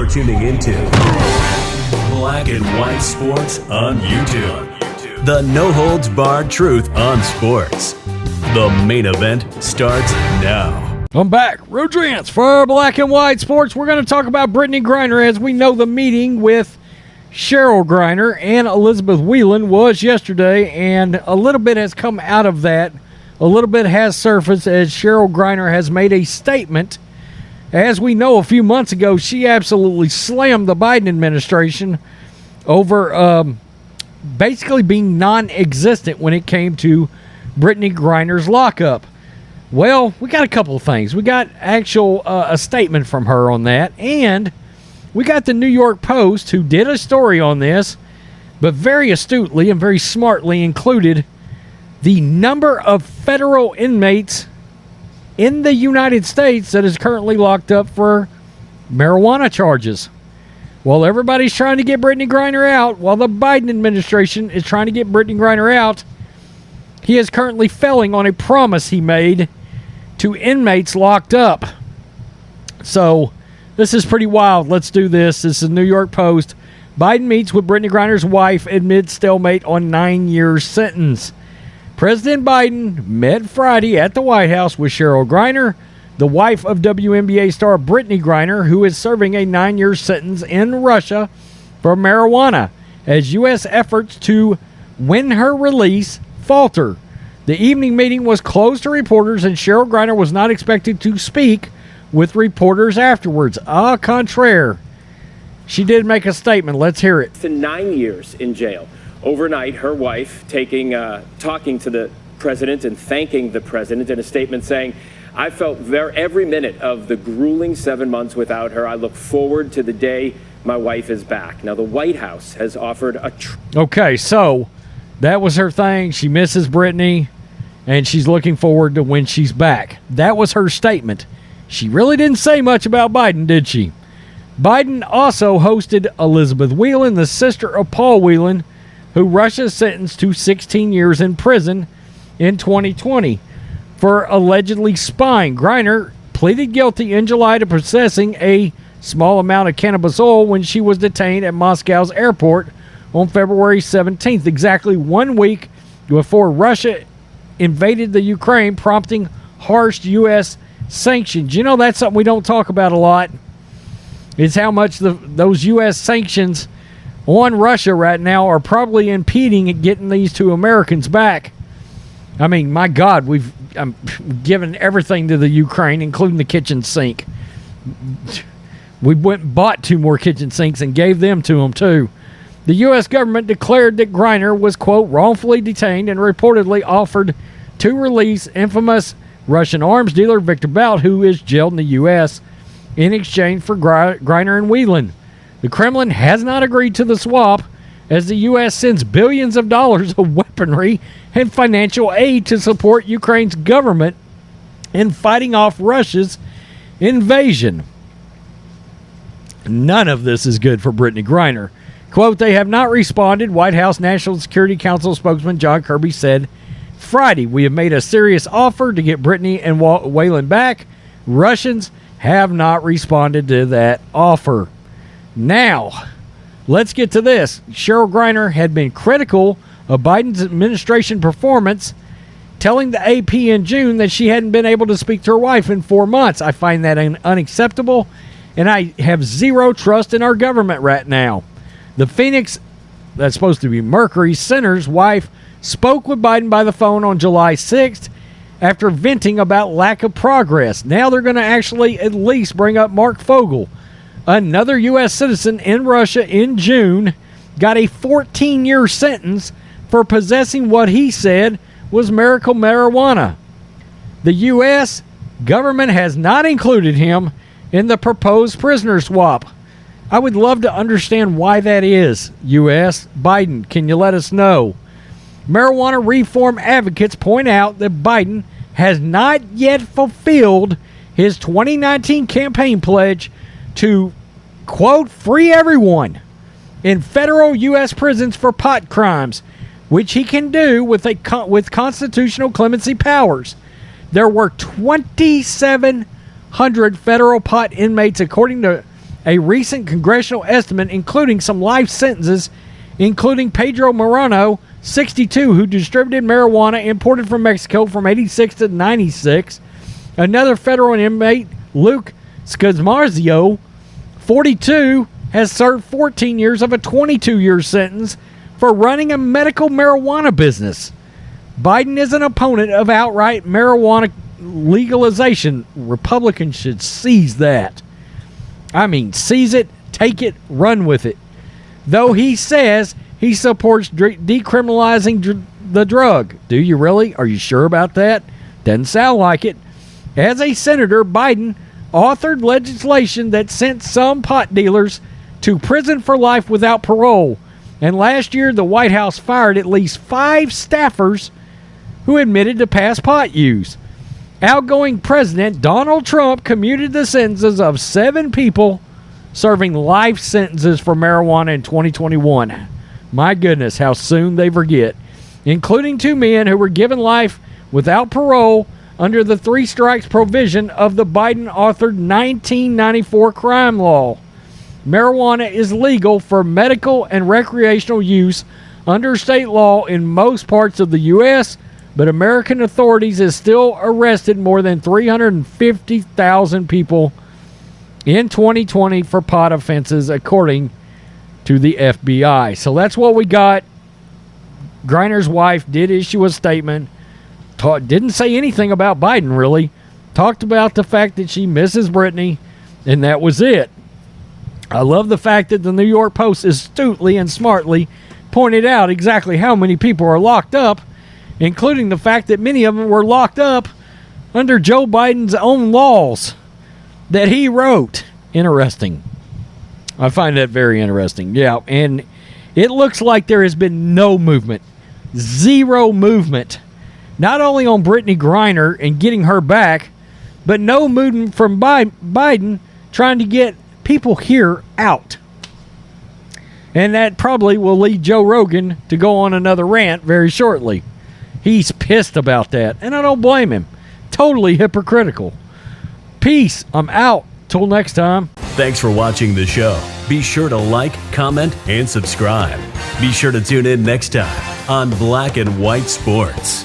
You're tuning into Black and White Sports on YouTube. The no-holds-barred truth on sports. The main event starts now. I'm back. Rodrance for Black and White Sports. We're going to talk about Brittney Griner. As we know, the meeting with Cheryl Griner and Elizabeth Whelan was yesterday, and a little bit has come out of that. A little bit has surfaced as Cheryl Griner has made a statement. As we know, a few months ago, she absolutely slammed the Biden administration over basically being non-existent when it came to Brittney Griner's lockup. Well, we got a couple of things. We got a statement from her on that, and we got the New York Post, who did a story on this, but very astutely and very smartly included the number of federal inmates in the United States that is currently locked up for marijuana charges. While everybody's trying to get Brittney Griner out, while the Biden administration is trying to get Brittney Griner out, he is currently failing on a promise he made to inmates locked up. So, this is pretty wild. Let's do this. This is New York Post. Biden meets with Brittney Griner's wife amid stalemate on 9-year sentence. President Biden met Friday at the White House with Cheryl Griner, the wife of WNBA star Brittney Griner, who is serving a 9-year sentence in Russia for marijuana, as U.S. efforts to win her release falter. The evening meeting was closed to reporters, and Cheryl Griner was not expected to speak with reporters afterwards. Au contraire, she did make a statement. Let's hear it. To 9 years in jail. Overnight, her wife talking to the president and thanking the president in a statement saying, "I felt every minute of the grueling 7 months without her. I look forward to the day my wife is back." Now, the White House has offered a... Okay, so that was her thing. She misses Brittney, and she's looking forward to when she's back. That was her statement. She really didn't say much about Biden, did she? Biden also hosted Elizabeth Whelan, the sister of Paul Whelan, who Russia sentenced to 16 years in prison in 2020 for allegedly spying. Griner pleaded guilty in July to possessing a small amount of cannabis oil when she was detained at Moscow's airport on February 17th, exactly 1 week before Russia invaded the Ukraine, prompting harsh U.S. sanctions. You know, that's something we don't talk about a lot, is how much those U.S. sanctions on Russia right now are probably impeding at getting these two Americans back. I mean, my God, we've given everything to the Ukraine, including the kitchen sink. We went and bought 2 more kitchen sinks and gave them to them, too. The U.S. government declared that Griner was, quote, wrongfully detained and reportedly offered to release infamous Russian arms dealer Victor Bout, who is jailed in the U.S., in exchange for Griner and Whelan. The Kremlin has not agreed to the swap, as the U.S. sends billions of dollars of weaponry and financial aid to support Ukraine's government in fighting off Russia's invasion. None of this is good for Brittney Griner. Quote, "They have not responded," White House National Security Council spokesman John Kirby said Friday. "We have made a serious offer to get Brittney and Whelan back. Russians have not responded to that offer." Now, let's get to this. Cheryl Griner had been critical of Biden's administration performance, telling the AP in June that she hadn't been able to speak to her wife in 4 months. "I find that unacceptable, and I have zero trust in our government right now." The Phoenix, that's supposed to be Mercury, Center's wife spoke with Biden by the phone on July 6th after venting about lack of progress. Now they're going to actually at least bring up Mark Fogel, another U.S. citizen in Russia in June, got a 14-year sentence for possessing what he said was miracle marijuana. The U.S. government has not included him in the proposed prisoner swap. I would love to understand why that is, U.S. Biden, can you let us know? Marijuana reform advocates point out that Biden has not yet fulfilled his 2019 campaign pledge to, quote, free everyone in federal U.S. prisons for pot crimes, which he can do with constitutional clemency powers. There were 2,700 federal pot inmates, according to a recent congressional estimate including some life sentences, including Pedro Moreno, 62, who distributed marijuana imported from Mexico from 86 to 96. Another federal inmate, Luke Scamarzio, 42, has served 14 years of a 22-year sentence for running a medical marijuana business. Biden is an opponent of outright marijuana legalization. Republicans should seize that. I mean, seize it, take it, run with it. Though he says he supports decriminalizing the drug. Do you really? Are you sure about that? Doesn't sound like it. As a senator, Biden authored legislation that sent some pot dealers to prison for life without parole. And last year, the White House fired at least 5 staffers who admitted to past pot use. Outgoing President Donald Trump commuted the sentences of 7 people serving life sentences for marijuana in 2021. My goodness, how soon they forget. Including 2 men who were given life without parole under the 3 strikes provision of the Biden-authored 1994 crime law. Marijuana is legal for medical and recreational use under state law in most parts of the U.S., but American authorities have still arrested more than 350,000 people in 2020 for pot offenses, according to the FBI. So that's what we got. Griner's wife did issue a statement. Didn't say anything about Biden, really. Talked about the fact that she misses Brittney, and that was it. I love the fact that the New York Post astutely and smartly pointed out exactly how many people are locked up, including the fact that many of them were locked up under Joe Biden's own laws that he wrote. Interesting. I find that very interesting. Yeah, and it looks like there has been no movement. Zero movement. Not only on Brittney Griner and getting her back, but no movement from Biden trying to get people here out. And that probably will lead Joe Rogan to go on another rant very shortly. He's pissed about that, and I don't blame him. Totally hypocritical. Peace. I'm out. Till next time. Thanks for watching the show. Be sure to like, comment, and subscribe. Be sure to tune in next time on Black and White Sports.